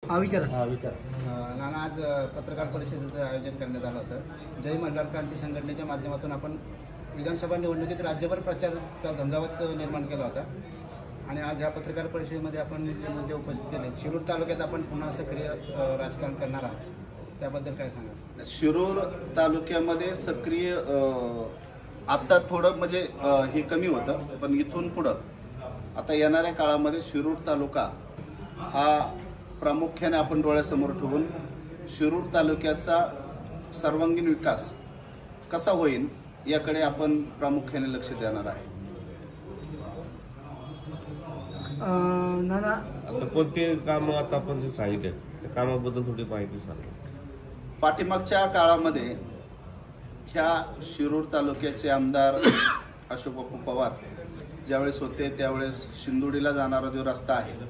हा विचार. नाना, आज पत्रकार परिषदेचं आयोजन करण्यात आलं होतं. जय मल्हार क्रांती संघटनेच्या माध्यमातून आपण विधानसभा निवडणुकीत राज्यभर प्रचाराचा झंझावात निर्माण केला होता आणि आज ह्या पत्रकार परिषदेमध्ये आपण मुद्दे उपस्थित केले. शिरूर तालुक्यात आपण पुन्हा सक्रिय राजकारण करणार आहात, त्याबद्दल काय सांगा? शिरूर तालुक्यामध्ये सक्रिय आता थोडं म्हणजे हे कमी होतं, पण इथून पुढं आता येणाऱ्या काळामध्ये शिरूर तालुका हा प्रामुख्याने आपण डोळ्यासमोर ठेवून शिरूर तालुक्याचा सर्वांगीण विकास कसा होईल याकडे आपण प्रामुख्याने लक्ष देणार आहे. नाना, आता कोणते काम आता आपण जे सांगितले त्या कामाबद्दल थोडी माहिती सांगा. पाठीमागच्या काळामध्ये ह्या शिरूर तालुक्याचे आमदार अशोक बापू पवार ज्यावेळेस होते त्यावेळेस शिंदोडीला जाणारा जो रस्ता आहे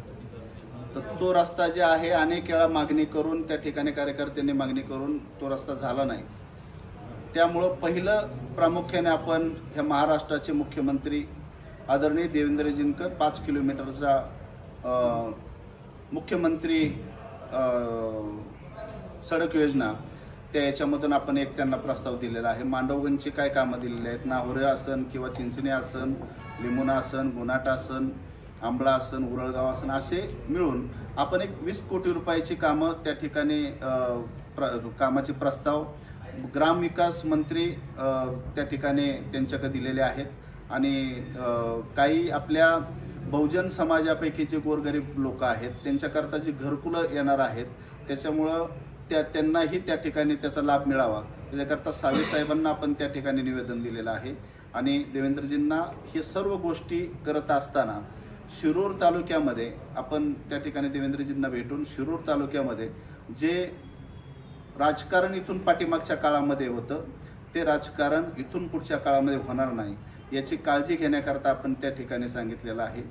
तर तो रस्ता जे आहे अनेक वेळा मागणी करून त्या ठिकाणी कार्यकर्त्यांनी मागणी करून तो रस्ता झाला नाही. त्यामुळं पहिलं प्रामुख्याने आपण ह्या महाराष्ट्राचे मुख्यमंत्री आदरणीय देवेंद्रजींक 5 किलोमीटरचा मुख्यमंत्री सडक योजना त्या याच्यामधून आपण एक त्यांना प्रस्ताव दिलेला आहे. मांडवगणची काय कामं दिलेली आहेत, नाहोरे आसन किंवा चिंचणे आसन, लिमुना आसन, गुन्हाटा आसन, आंबळा आसन, उरळगाव आसन असे मिळून आपण एक 20 कोटी रुपयाची कामं त्या ठिकाणी कामाचे प्रस्ताव ग्रामविकास मंत्री त्या ठिकाणी त्यांच्याकडे दिलेले आहेत. आणि काही आपल्या बहुजन समाजापैकीचे गोरगरीब लोक आहेत त्यांच्याकरता जी घरकुलं येणार आहेत त्याच्यामुळं त्यांनाही त्या ठिकाणी त्याचा लाभ मिळावा त्याच्याकरता साहेबांना आपण त्या ठिकाणी निवेदन दिलेलं आहे. आणि देवेंद्रजींना हे सर्व गोष्टी करत असताना शिरूर तालुक्यामध्ये आपण त्या ठिकाणी देवेंद्रजींना भेटून शिरूर तालुक्यामध्ये जे राजकारण इथून पाठीमागच्या काळामध्ये होतं ते राजकारण इथून पुढच्या काळामध्ये होणार नाही याची काळजी घेण्याकरता आपण त्या ठिकाणी सांगितलेलं आहे.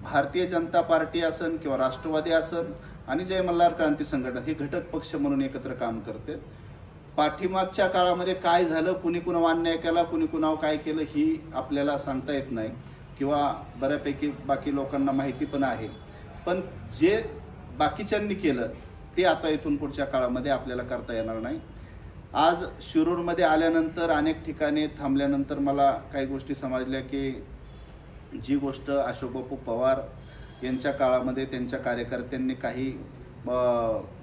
भारतीय जनता पार्टी असन किंवा राष्ट्रवादी असन आणि जय मल्हार क्रांती संघटना ही घटक पक्ष म्हणून एकत्र काम करते. पाठीमागच्या काळामध्ये काय झालं, कुणी कुणावर अन्याय केला, कुणी कुणावर काय केलं ही आपल्याला सांगता येत नाही किंवा बऱ्यापैकी बाकी लोकांना माहिती पण आहे. पण जे बाकीच्यांनी केलं ते आता इथून पुढच्या काळामध्ये आपल्याला करता येणार नाही. आज शिरूरमध्ये आल्यानंतर अनेक ठिकाणी थांबल्यानंतर मला काही गोष्टी समजल्या की जी गोष्ट अशोक बापू पवार यांच्या काळामध्ये त्यांच्या कार्यकर्त्यांनी काही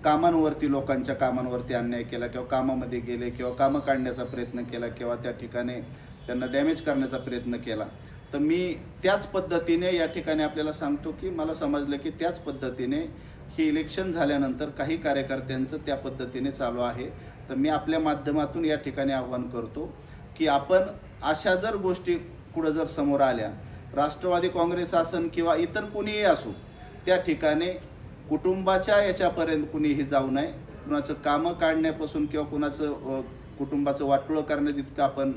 कामांवरती लोकांच्या कामांवरती अन्याय केला किंवा कामामध्ये गेले किंवा कामं काढण्याचा प्रयत्न केला किंवा त्या ठिकाणी त्यांना डॅमेज करण्याचा प्रयत्न केला तर मी त्याच पद्धतीने या ठिकाणी आपल्याला सांगतो की मला समजलं की त्याच पद्धतीने ही इलेक्शन झाल्यानंतर काही कार्यकर्त्यांचं त्या पद्धतीने चालू आहे. तर मी आपल्या माध्यमातून या ठिकाणी आवाहन करतो की आपण अशा जर गोष्टी पुढे जर समोर आल्या राष्ट्रवादी काँग्रेस असन किंवा इतर कुणीही असो त्या ठिकाणी कुटुंबाच्या याच्यापर्यंत कुणीही जाऊ नये. कुणाचं कामं काढण्यापासून किंवा कुणाचं कुटुंबाचं वाटोळं करण्यात इतकं आपण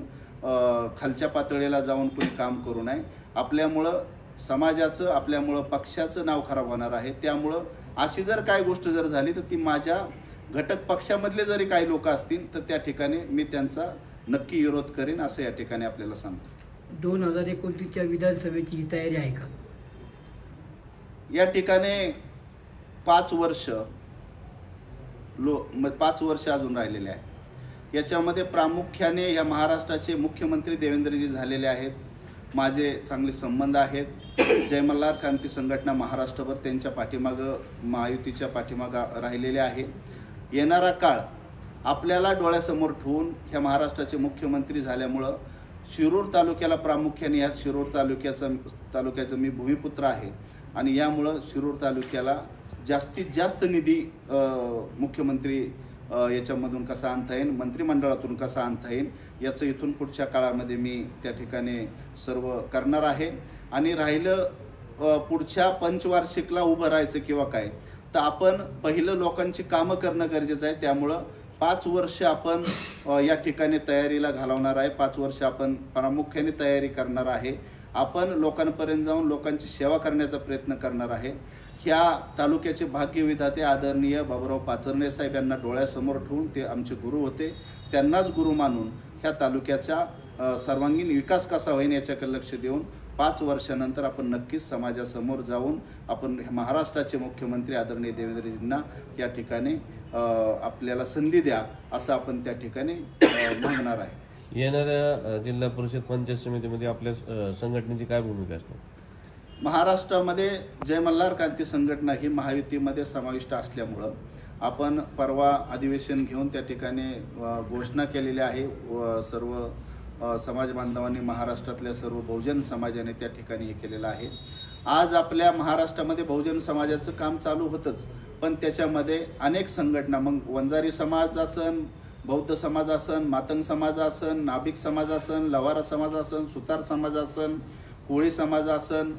खालच्या पातळीला जाऊन कुणी काम करू नये. आपल्यामुळं समाजाचं आपल्यामुळं पक्षाचं नाव खराब होणार आहे. त्यामुळं अशी जर काय गोष्ट जर झाली तर ती माझ्या घटक पक्षामधले जरी काही लोक असतील तर त्या ठिकाणी मी त्यांचा नक्की विरोध करीन असं या ठिकाणी आपल्याला सांगतो. 2029च्या विधानसभेची ही तयारी आहे का? या ठिकाणी 5 वर्ष अजून राहिलेले आहे. याच्यामध्ये प्रामुख्याने या महाराष्ट्राचे मुख्यमंत्री देवेंद्रजी झालेले आहेत. माझे चांगले संबंध आहेत. जय मल्हार क्रांती संघटना महाराष्ट्रभर त्यांच्या पाठीमागं महायुतीच्या पाठीमागं राहिलेले आहे. येणारा काळ आपल्याला डोळ्यासमोर ठेवून ह्या महाराष्ट्राचे मुख्यमंत्री झाल्यामुळं शिरूर तालुक्याला प्रामुख्याने या शिरूर तालुक्याचं मी भूमिपुत्र आहे आणि यामुळं शिरूर तालुक्याला जास्तीत जास्त निधी मुख्यमंत्री याच्यामधून कसा आणता येईल, मंत्रिमंडळातून कसा आणता येईल याचं इथून पुढच्या काळामध्ये मी त्या ठिकाणी सर्व करणार आहे. आणि राहिलं पुढच्या पंचवार्षिकला उभं राहायचं किंवा काय तर आपण पहिलं लोकांची कामं करणं गरजेचं आहे. त्यामुळं 5 वर्ष आपण या ठिकाणी तयारीला घालवणार आहे. 5 वर्ष आपण प्रामुख्याने तयारी करणार आहे. आपण लोकांपर्यंत जाऊन लोकांची सेवा करण्याचा प्रयत्न करणार आहे. ह्या तालुक्याचे भाग्यविधाते आदरणीय बाबूराव पाचरणे साहेब यांना डोळ्यासमोर ठेवून ते आमचे गुरु होते. त्यांनाच गुरु मानून ह्या तालुक्याचा सर्वांगीण विकास कसा होईल याच्याकडे लक्ष देऊन 5 वर्षानंतर आपण नक्कीच समाजासमोर जाऊन आपण महाराष्ट्राचे मुख्यमंत्री आदरणीय देवेंद्रजींना या ठिकाणी आपल्याला संधी द्या असं आपण त्या ठिकाणी मागणार आहे. येणाऱ्या जिल्हा परिषद पंचायत समितीमध्ये आपल्या संघटनेची काय भूमिका असणार? महाराष्ट्रामध्ये जय मल्हार क्रांती संघटना ही महायुतीमध्ये समाविष्ट असल्यामुळं आपण परवा अधिवेशन घेऊन त्या ठिकाणी घोषणा केलेली आहे. सर्व समाज बांधवांनी, महाराष्ट्रातल्या सर्व बहुजन समाजाने त्या ठिकाणी हे केलेलं आहे. आज आपल्या महाराष्ट्रामध्ये बहुजन समाजाचं काम चालू होतंच, पण त्याच्यामध्ये अनेक संघटना, मग वंजारी समाज असन, बौद्ध समाज असन, मातंग समाज असन, नाभिक समाज असन, लवारा समाज असन, सुतार समाज असन, कोळी समाज असन,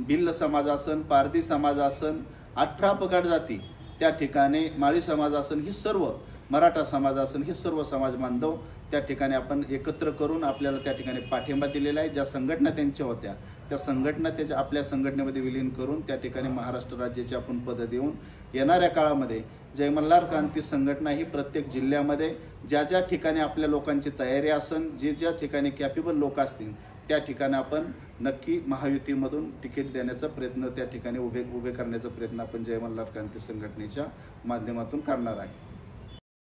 भिल्ल समाज असन, पारधी समाज असन, 18 पगड जाती त्या ठिकाणी, माळी समाज असन, ही सर्व, मराठा समाज असन, हे सर्व समाज बांधव त्या ठिकाणी आपण एकत्र करून आपल्याला त्या ठिकाणी पाठिंबा दिलेला आहे. ज्या संघटना त्यांच्या होत्या त्या संघटना त्याच्या आपल्या संघटनेमध्ये विलीन करून त्या ठिकाणी महाराष्ट्र राज्याची आपण पद देऊन येणाऱ्या काळामध्ये जय मल्हार क्रांती संघटना ही प्रत्येक जिल्ह्यामध्ये ज्या ज्या ठिकाणी आपल्या लोकांची तयारी असन, जे ज्या ठिकाणी कॅपेबल लोक असतील त्या ठिकाणी आपण नक्की महायुतीमधून तिकीट देण्याचा प्रयत्न त्या ठिकाणी उभे करण्याचा प्रयत्न आपण जय मल्हार क्रांती संघटनेच्या माध्यमातून करणार आहे.